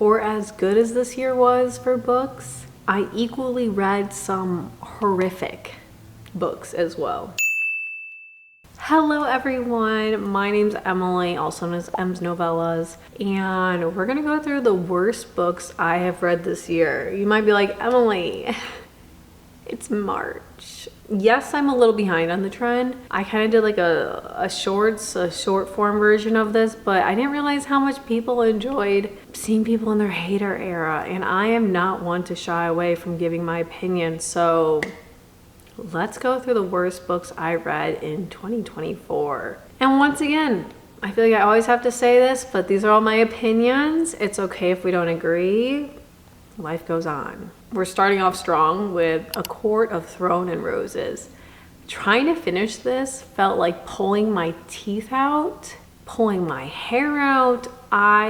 for as good as this year was for books, I equally read some horrific books as well. Hello everyone, my name's Emily, also known as Em's Novellas, and we're gonna go through the worst books I have read this year. You might be like, Emily, it's March. Yes, I'm a little behind on the trend. I kind of did like a short form version of this, but I didn't realize how much people enjoyed seeing people in their hater era, and I am not one to shy away from giving my opinion, so let's go through the worst books I read in 2024. And once again, I feel like I always have to say this, but these are all my opinions. It's okay if we don't agree. Life goes on. We're starting off strong with A Court of Thorn and Roses. Trying to finish this felt like pulling my teeth out, pulling my hair out. I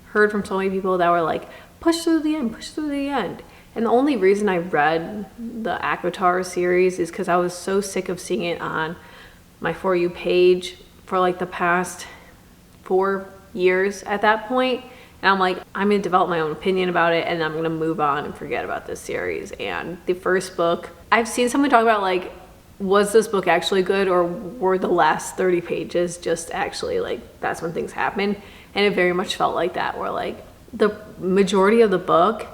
heard from so many people that were like, push through the end, push through the end. And the only reason I read the ACOTAR series is because I was so sick of seeing it on my For You page for like the past 4 years at that point. And I'm like, I'm gonna develop my own opinion about it and I'm gonna move on and forget about this series. And the first book, I've seen someone talk about like, was this book actually good, or were the last 30 pages just actually like, that's when things happen? And it very much felt like that, where like the majority of the book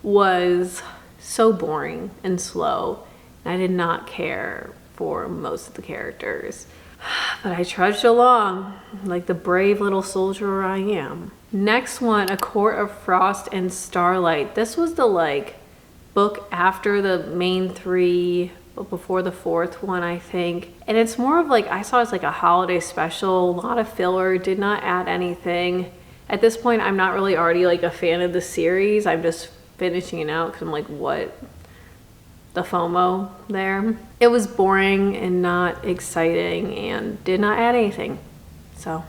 was so boring and slow, and I did not care for most of the characters. But I trudged along like the brave little soldier I am. Next one, A Court of Frost and Starlight. This was the like book after the main 3, but before the 4th one, I think. And it's more of like, I saw it as like a holiday special, a lot of filler, did not add anything. At this point, I'm not really already like a fan of the series. I'm just finishing it out because I'm like, what? The FOMO there. It was boring and not exciting and did not add anything. So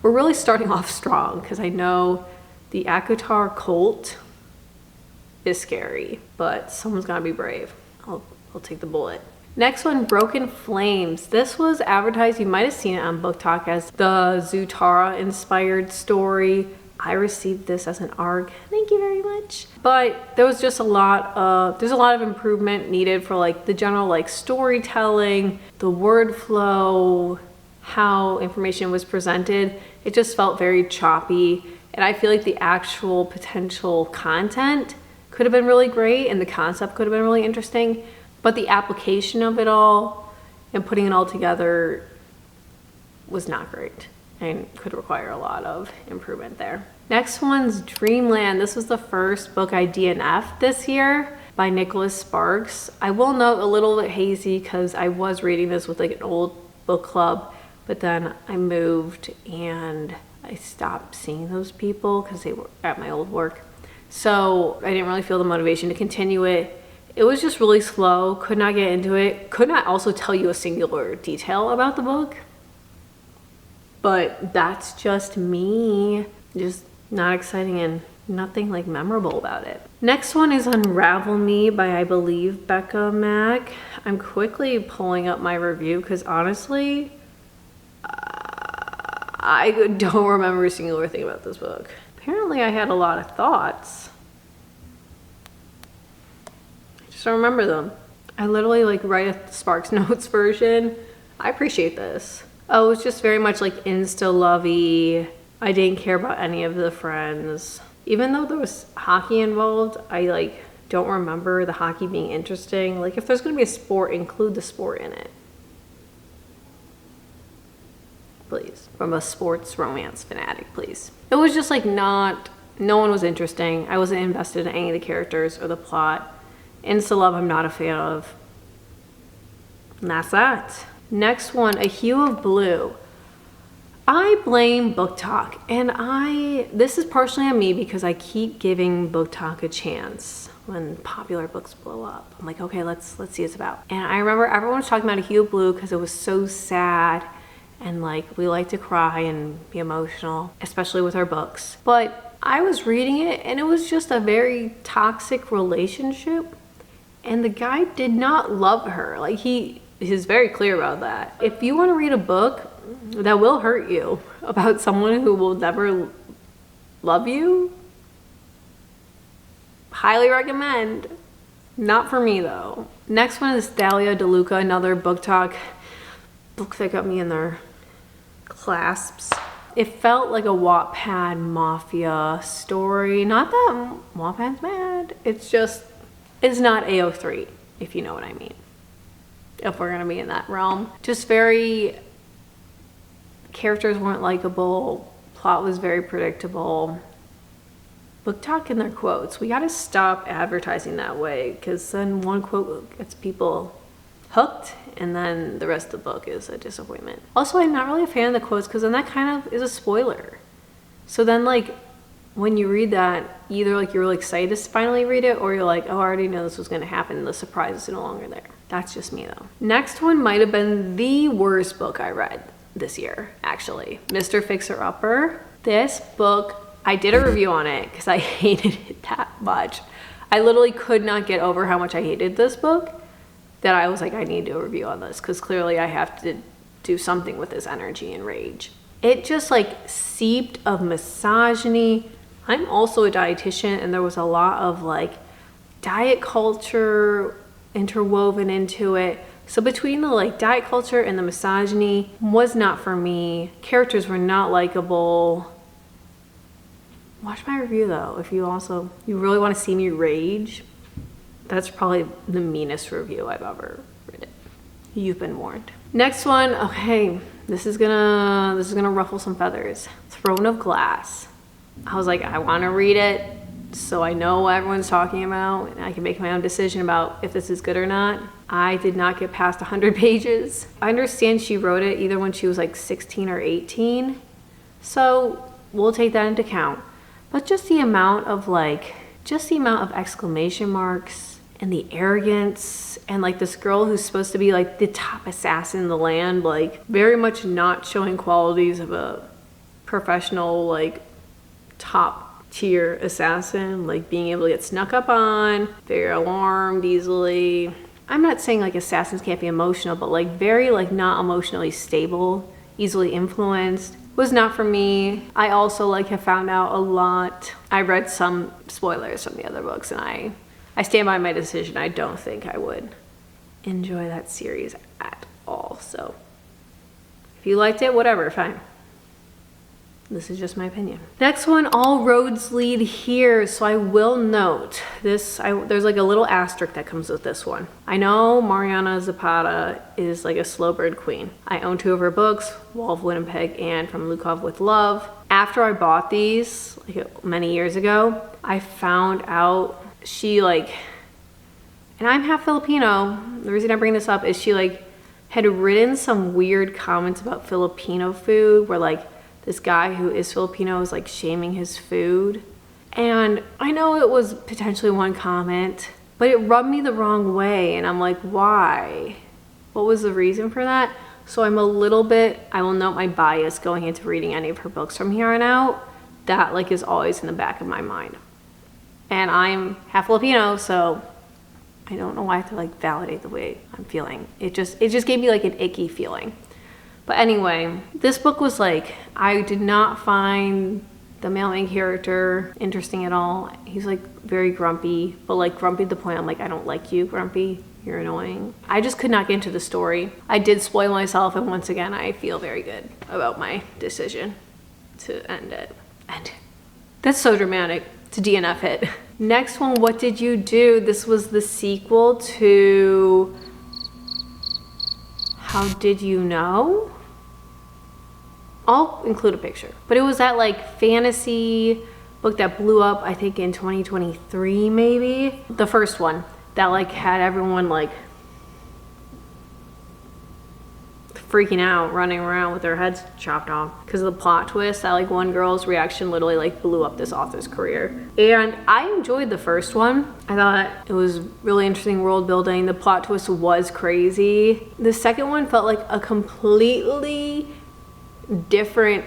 we're really starting off strong because I know the ACOTAR cult is scary, but someone's gotta be brave. I'll take the bullet. Next one, Broken Flames. This was advertised, you might have seen it on Book Talk, as the Zutara inspired story. I received this as an ARG, thank you very much. But there was just there's a lot of improvement needed for like the general like storytelling, the word flow, how information was presented. It just felt very choppy. And I feel like the actual potential content could have been really great and the concept could have been really interesting, but the application of it all and putting it all together was not great and could require a lot of improvement there. Next one's Dreamland. This was the first book I DNF'd this year by Nicholas Sparks. I will note a little bit hazy because I was reading this with like an old book club, but then I moved and I stopped seeing those people because they were at my old work. So I didn't really feel the motivation to continue it. It was just really slow, could not get into it, could not also tell you a singular detail about the book. But that's just me, just not exciting and nothing like memorable about it. Next one is Unravel Me by, I believe, Becca Mack. I'm quickly pulling up my review because honestly, I don't remember a singular thing about this book. Apparently I had a lot of thoughts. I just don't remember them. I literally like write a Sparks Notes version. I appreciate this. Oh, it's just very much like insta-lovey. I didn't care about any of the friends. Even though there was hockey involved, I like don't remember the hockey being interesting. Like if there's gonna be a sport, include the sport in it. Please, from a sports romance fanatic, please. It was just like no one was interesting. I wasn't invested in any of the characters or the plot. Insta-love, I'm not a fan of. And that's that. Next one, A Hue of Blue. I blame Book Talk, and this is partially on me because I keep giving Book Talk a chance when popular books blow up. I'm like, okay, let's see what it's about. And I remember everyone was talking about A Hue of Blue because it was so sad, and like we like to cry and be emotional, especially with our books. But I was reading it and it was just a very toxic relationship, and the guy did not love her. Like he's very clear about that. If you want to read a book that will hurt you about someone who will never love you. Highly recommend. Not for me though. Next one is Thalia DeLuca, another book talk. Book that got me in their clasps. It felt like a Wattpad mafia story. Not that Wattpad's bad. It's not AO3, if you know what I mean. If we're gonna be in that realm. Just characters weren't likable. Plot was very predictable. Book talk in their quotes. We gotta stop advertising that way, because then one quote gets people hooked and then the rest of the book is a disappointment. Also, I'm not really a fan of the quotes because then that kind of is a spoiler. So then like when you read that, either like you're really excited to finally read it, or you're like, oh, I already know this was gonna happen. The surprise is no longer there. That's just me though. Next one might have been the worst book I read this year, actually. Mr. Fixer-Upper. This book, I did a review on it because I hated it that much. I literally could not get over how much I hated this book, that I was like, I need to do a review on this because clearly I have to do something with this energy and rage. It just like seeped of misogyny. I'm also a dietitian, and there was a lot of like diet culture interwoven into it. So between the like diet culture and the misogyny was not for me. Characters were not likable. Watch my review though if you really want to see me rage. That's probably the meanest review I've ever written. You've been warned. Next one, okay, this is gonna ruffle some feathers. Throne of Glass. I was like, I want to read it so I know what everyone's talking about and I can make my own decision about if this is good or not. I did not get past 100 pages. I understand she wrote it either when she was like 16 or 18, so we'll take that into account. But just the amount of exclamation marks and the arrogance, and like this girl who's supposed to be like the top assassin in the land, like very much not showing qualities of a professional, like top tier assassin, like being able to get snuck up on, very alarmed easily. I'm not saying like assassins can't be emotional, but like very like not emotionally stable, easily influenced. Was not for me. I also like have found out a lot. I read some spoilers from the other books, and I stand by my decision. I don't think I would enjoy that series at all. So if you liked it, whatever, fine. This is just my opinion. Next one, all roads lead here. So I will note this, there's like a little asterisk that comes with this one. I know Mariana Zapata is like a slow bird queen. I own 2 of her books, Wall of Winnipeg and From Lukov with Love. After I bought these like many years ago, I found out she like, and I'm half Filipino. The reason I bring this up is she like had written some weird comments about Filipino food where like this guy who is Filipino is like shaming his food. And I know it was potentially one comment, but it rubbed me the wrong way. And I'm like, why? What was the reason for that? So I'm a little bit, I will note my bias going into reading any of her books from here on out. That like is always in the back of my mind. And I'm half Filipino, so I don't know why I have to like validate the way I'm feeling. It just gave me like an icky feeling. But anyway, this book was like, I did not find the male main character interesting at all. He's like very grumpy, but like grumpy to the point I'm like, I don't like you, grumpy. You're annoying. I just could not get into the story. I did spoil myself, and once again, I feel very good about my decision to end it. That's so dramatic to DNF it. Next one, What Did You Do? This was the sequel to How Did You Know? I'll include a picture. But it was that like fantasy book that blew up, I think in 2023 maybe. The first one that like had everyone like freaking out, running around with their heads chopped off because of the plot twist. That like one girl's reaction literally like blew up this author's career. And I enjoyed the first one. I thought it was really interesting world building. The plot twist was crazy. The second one felt like a completely different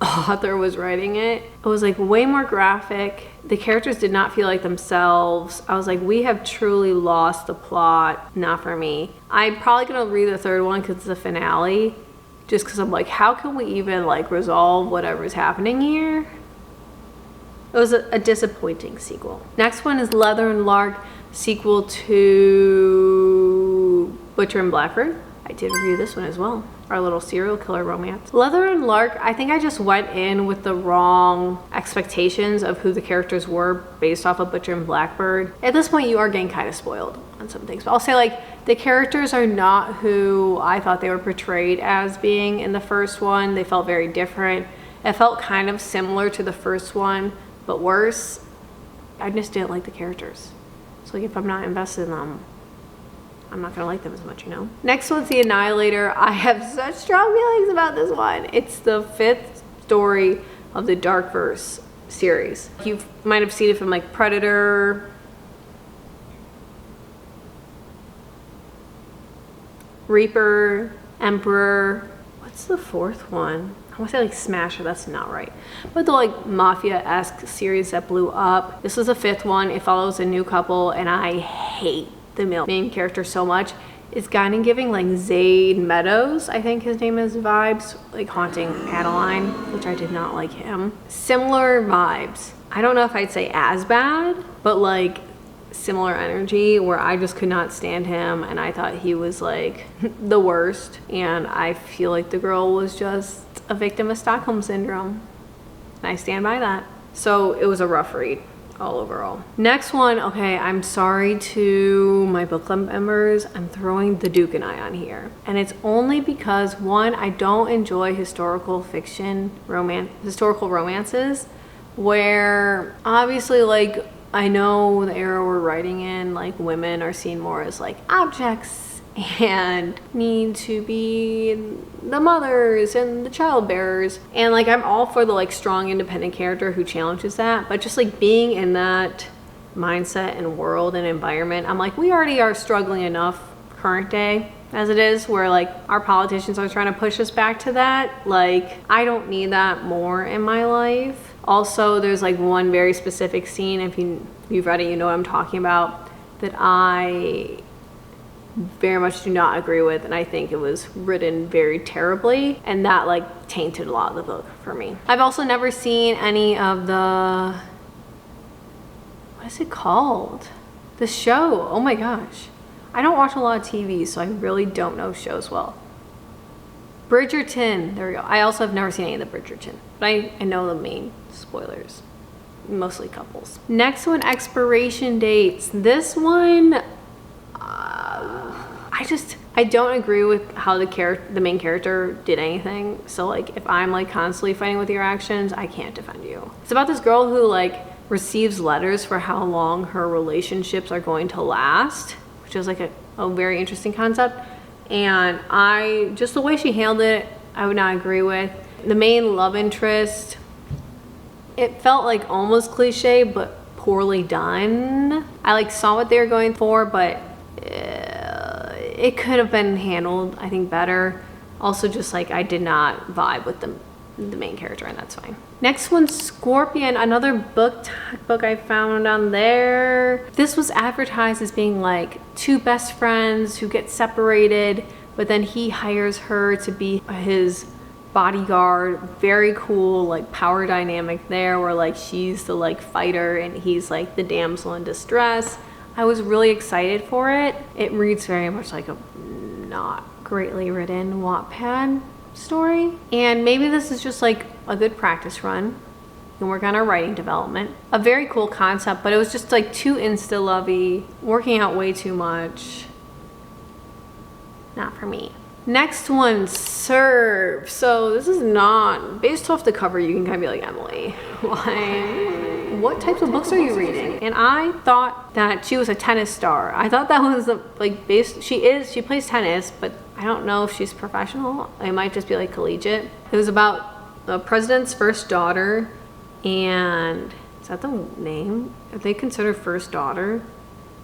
author was writing it. It was like way more graphic. The characters did not feel like themselves. I was like, we have truly lost the plot. Not for me. I'm probably gonna read the third one because it's the finale, just because I'm like, how can we even like resolve whatever's happening here? It was a disappointing sequel. Next one is Leather and Lark, sequel to Butcher and Blackbird. I did review this one as well. Our little serial killer romance. Leather and Lark, I think I just went in with the wrong expectations of who the characters were based off of Butcher and Blackbird. At this point, you are getting kind of spoiled on some things. But I'll say, like, the characters are not who I thought they were portrayed as being in the first one. They felt very different. It felt kind of similar to the first one, but worse. I just didn't like the characters. So, like, if I'm not invested in them, I'm not gonna like them as much, you know? Next one's The Annihilator. I have such strong feelings about this one. It's the 5th story of the Darkverse series. You might have seen it from like Predator, Reaper, Emperor. What's the 4th one? I want to say like Smasher, that's not right. But the like mafia-esque series that blew up. This is the 5th one. It follows a new couple and I hate the main character so much. It's kind of giving like Zayd Meadows, I think his name is, vibes, like haunting Adeline, which I did not like him. Similar vibes. I don't know if I'd say as bad, but like similar energy where I just could not stand him and I thought he was like the worst. And I feel like the girl was just a victim of Stockholm Syndrome. And I stand by that. So it was a rough read. All overall. Next one, okay, I'm sorry to my book club members, I'm throwing The Duke and I on here. And it's only because, one, I don't enjoy historical romances where obviously, like, I know the era we're writing in, like, women are seen more as like objects and need to be the mothers and the childbearers, and like I'm all for the like strong independent character who challenges that, but just like being in that mindset and world and environment, I'm like, we already are struggling enough current day as it is, where like our politicians are trying to push us back to that. Like, I don't need that more in my life. Also, there's like one very specific scene, if you've read it, you know what I'm talking about, that I very much do not agree with, and I think it was written very terribly, and that like tainted a lot of the book for me. I've also never seen any of the, what is it called? The show, oh my gosh. I don't watch a lot of TV, so I really don't know shows well. Bridgerton, there we go. I also have never seen any of the Bridgerton, but I know the main spoilers, mostly couples. Next one, Expiration Dates. This one, I don't agree with how the main character did anything. So like if I'm like constantly fighting with your actions, I can't defend you. It's about this girl who like receives letters for how long her relationships are going to last, which is like a very interesting concept. And just the way she handled it, I would not agree with. The main love interest, it felt like almost cliche, but poorly done. I like saw what they were going for, but it could have been handled, I think, better. Also, just like I did not vibe with the main character, and that's fine. Next one, Scorpion, another book I found on there. This was advertised as being like two best friends who get separated, but then he hires her to be his bodyguard. Very cool, like power dynamic there, where like she's the like fighter and he's like the damsel in distress. I was really excited for it. It reads very much like a not greatly written Wattpad story. And maybe this is just like a good practice run. You can work on our writing development. A very cool concept, but it was just like too insta-lovey, working out way too much. Not for me. Next one, Serve. So this is not, based off the cover, you can kind of be like, Emily, what types of books are you reading? And I thought that she was a tennis star. I thought that was she plays tennis, but I don't know if she's professional. It might just be like collegiate. It was about the president's first daughter, and is that the name? Are they considered first daughter?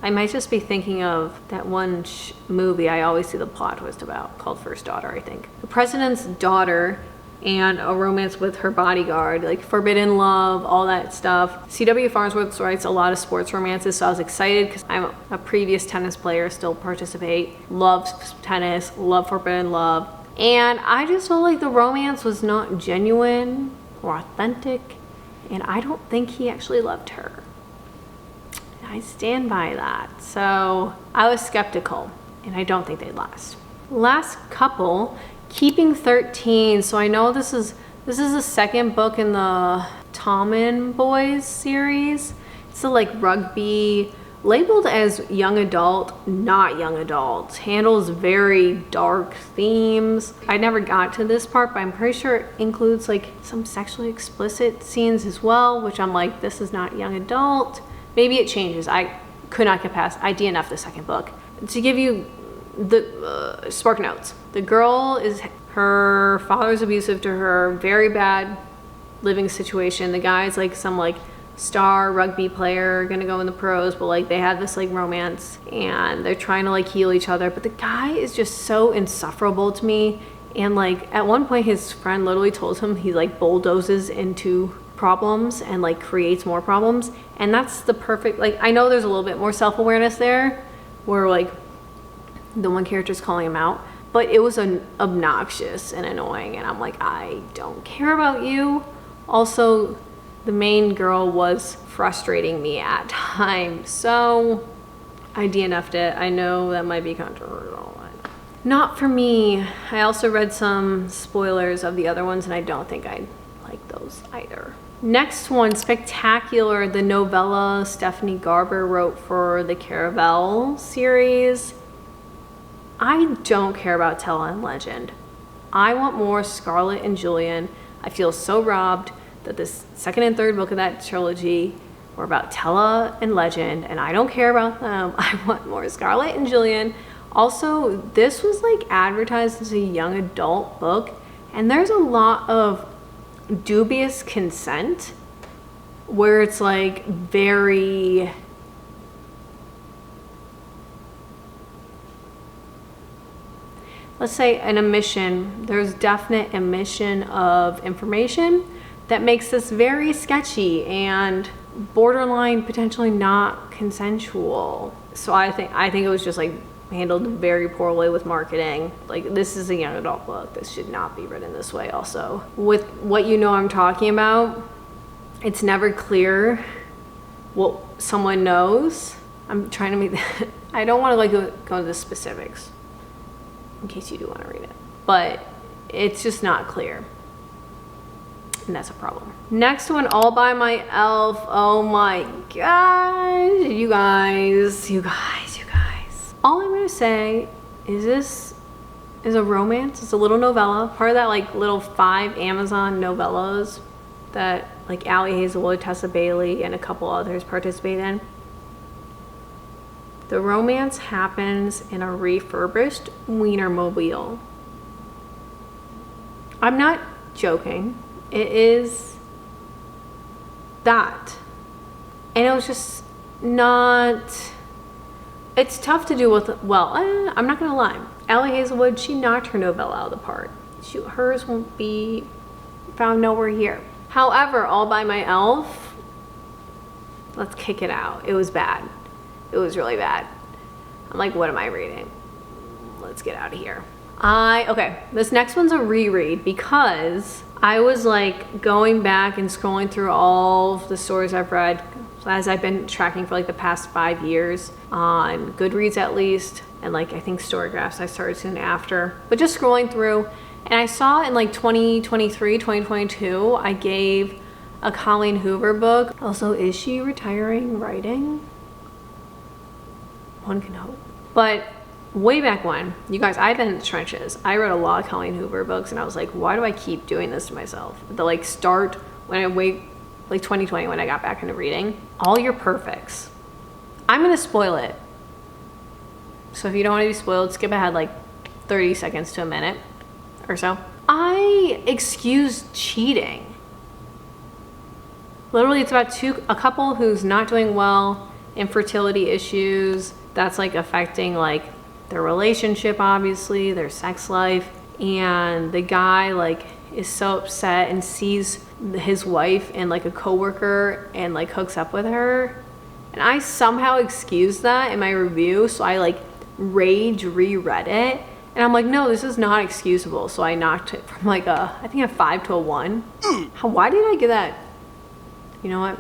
I might just be thinking of that one movie I always see the plot twist about, called First Daughter, I think. The president's daughter and a romance with her bodyguard, like forbidden love, all that stuff. C.W. Farnsworth writes a lot of sports romances, so I was excited because I'm a previous tennis player, still participate, love tennis, love forbidden love. And I just felt like the romance was not genuine or authentic. and I don't think he actually loved her. I stand by that. So I was skeptical, and I don't think they'd last. Last couple, Keeping 13. So I know this is the second book in the Tommen Boys series. It's a like rugby, labeled as young adult, not young adult. Handles very dark themes. I never got to this part, but I'm pretty sure it includes like some sexually explicit scenes as well, which I'm like, this is not young adult. Maybe it changes. I could not get past. I DNF'd the second book. To give you the spark notes, the girl her father's abusive to her, very bad living situation. The guy's like some like star rugby player, gonna go in the pros, but like they have this like romance and they're trying to like heal each other, but the guy is just so insufferable to me. And like at one point his friend literally told him he like bulldozes into problems and like creates more problems, and that's the perfect, like I know there's a little bit more self-awareness there where like the one character's calling him out, but it was obnoxious and annoying, and I'm like, I don't care about you. Also, the main girl was frustrating me at times, so I DNF'd it. I know that might be controversial. Not for me. I also read some spoilers of the other ones, and I don't think I like those either. Next one, Spectacular, the novella Stephanie Garber wrote for the Caravel series. I don't care about Tella and Legend. I want more Scarlett and Julian. I feel so robbed that this second and third book of that trilogy were about Tella and Legend, and I don't care about them. I want more Scarlett and Julian. Also, this was like advertised as a young adult book, and there's a lot of dubious consent where it's like very, let's say an omission. There's definite omission of information that makes this very sketchy and borderline potentially not consensual. So I think it was just like handled very poorly with marketing. Like, this is a young adult book. This should not be written this way. Also, with what you know I'm talking about, it's never clear what someone knows. I'm trying to make that, I don't want to like go into the specifics in case you do want to read it, but it's just not clear, and that's a problem. Next one, All by My Elf. Oh my gosh, you guys. All I'm gonna say is this is a romance. It's a little novella, part of that like little 5 Amazon novellas that like Allie Hazelwood, Tessa Bailey, and a couple others participate in. The romance happens in a refurbished Wienermobile. I'm not joking. It is that. And it was just not... It's tough to do with, well, I'm not gonna lie. Allie Hazelwood, she knocked her novella out of the park. Hers won't be found nowhere here. However, All by My Elf, let's kick it out. It was bad. It was really bad. I'm like, what am I reading? Let's get out of here. Okay, this next one's a reread because I was like going back and scrolling through all of the stories I've read as I've been tracking for like the past 5 years on Goodreads at least, and like I think Storygraphs I started soon after, but just scrolling through, and I saw in like 2023, 2022, I gave a Colleen Hoover book. Also, is she retiring writing? One can hope. But way back when, you guys, I've been in the trenches. I read a lot of Colleen Hoover books, and I was like, why do I keep doing this to myself? The like start when I like 2020 when I got back into reading. All Your Perfects. I'm gonna spoil it. So if you don't want to be spoiled, skip ahead like 30 seconds to a minute or so. I excuse cheating. Literally, it's about a couple who's not doing well, infertility issues, that's like affecting like their relationship, obviously, their sex life. And the guy like is so upset and sees his wife and like a coworker and like hooks up with her. And I somehow excused that in my review, so I like rage reread it. And I'm like, no, this is not excusable. So I knocked it from like I think a 5 to a 1. Why did I give that you know what?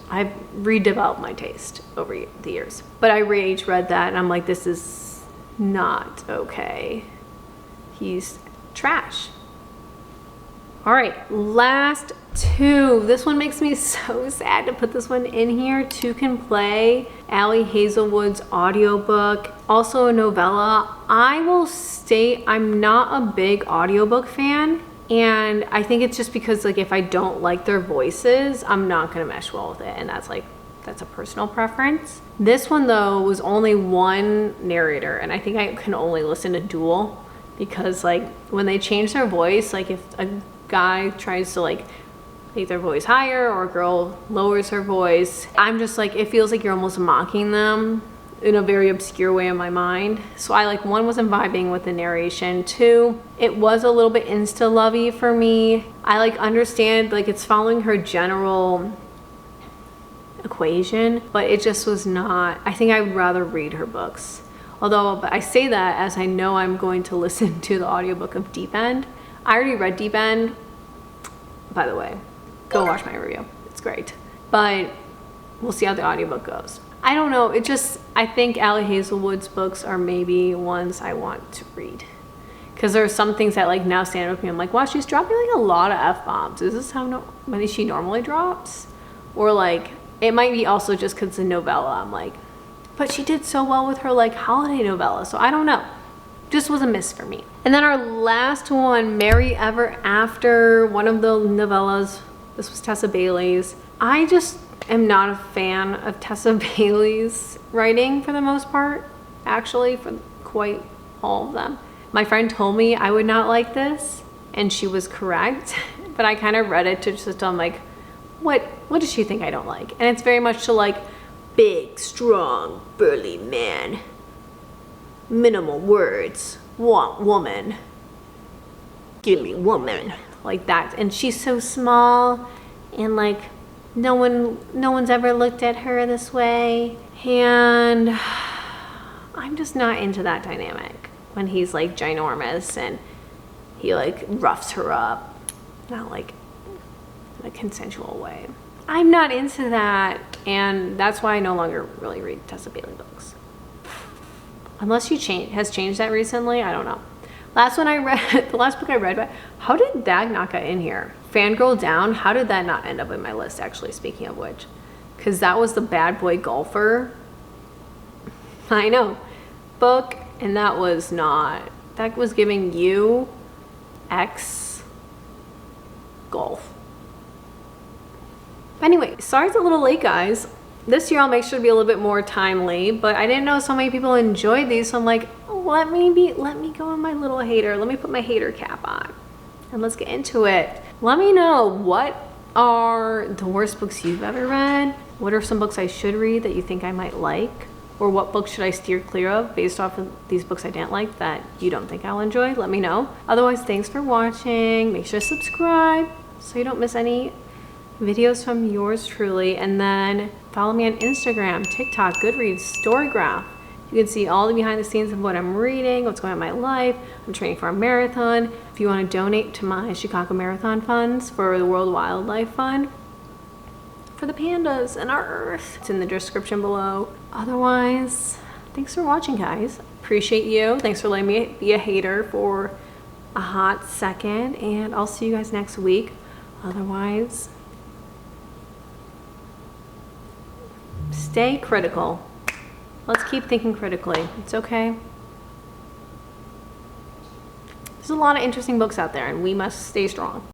I've redeveloped my taste over the years. But I rage read that and I'm like, this is not okay. He's trash. All right, last two. This one makes me so sad to put this one in here. Two Can Play, Allie Hazelwood's audiobook, also a novella. I will state I'm not a big audiobook fan. And I think it's just because like if I don't like their voices, I'm not gonna mesh well with it. And that's a personal preference. This one though was only one narrator, and I think I can only listen to dual because like when they change their voice, like if a guy tries to like make their voice higher or a girl lowers her voice, I'm just like, it feels like you're almost mocking them in a very obscure way in my mind. So I like, one, wasn't vibing with the narration. Two, it was a little bit insta-lovey for me. I like understand like it's following her general equation, but it just was not, I think I would rather read her books. Although I say that as I know I'm going to listen to the audiobook of Deep End. I already read Deep End, by the way. Go watch my review, it's great. But we'll see how the audiobook goes. I don't know, it just, I think Allie Hazelwood's books are maybe ones I want to read. Because there are some things that like now stand with me. I'm like, wow, she's dropping like a lot of F-bombs. Is this how many she normally drops? Or like, it might be also just because it's a novella. I'm like, but she did so well with her like holiday novella. So I don't know, just was a miss for me. And then our last one, Merry Ever After, one of the novellas. This was Tessa Bailey's. I just am not a fan of Tessa Bailey's writing for the most part, actually, for quite all of them. My friend told me I would not like this, and she was correct, but I kind of read it to just, I'm like, what does she think I don't like? And it's very much to like, big, strong, burly man, minimal words, want woman, give me woman, like that. And she's so small, and like, no one's ever looked at her this way, and I'm just not into that dynamic when he's like ginormous and he like roughs her up, not like in a consensual way. I'm not into that, and that's why I no longer really read Tessa Bailey books. Unless she has changed that recently, I don't know. Last one I read, the last book I read, how did that not get in here? Fangirl Down, how did that not end up in my list, actually, speaking of which? Because that was the bad boy golfer. I know. Book, and that was not, that was giving you X golf. Anyway, sorry it's a little late, guys. This year I'll make sure to be a little bit more timely, but I didn't know so many people enjoyed these, so I'm like, let me go in my little hater. Let me put my hater cap on, and let's get into it. Let me know, what are the worst books you've ever read? What are some books I should read that you think I might like? Or what books should I steer clear of based off of these books I didn't like that you don't think I'll enjoy? Let me know. Otherwise, thanks for watching. Make sure to subscribe so you don't miss any videos from yours truly, and then follow me on Instagram, TikTok, Goodreads, Storygraph. You can see all the behind the scenes of what I'm reading, what's going on in my life. I'm training for a marathon. If you want to donate to my Chicago Marathon funds for the World Wildlife Fund, for the pandas and our earth, it's in the description below. Otherwise, thanks for watching, guys. Appreciate you. Thanks for letting me be a hater for a hot second, and I'll see you guys next week. Otherwise, stay critical. Let's keep thinking critically. It's okay. There's a lot of interesting books out there, and we must stay strong.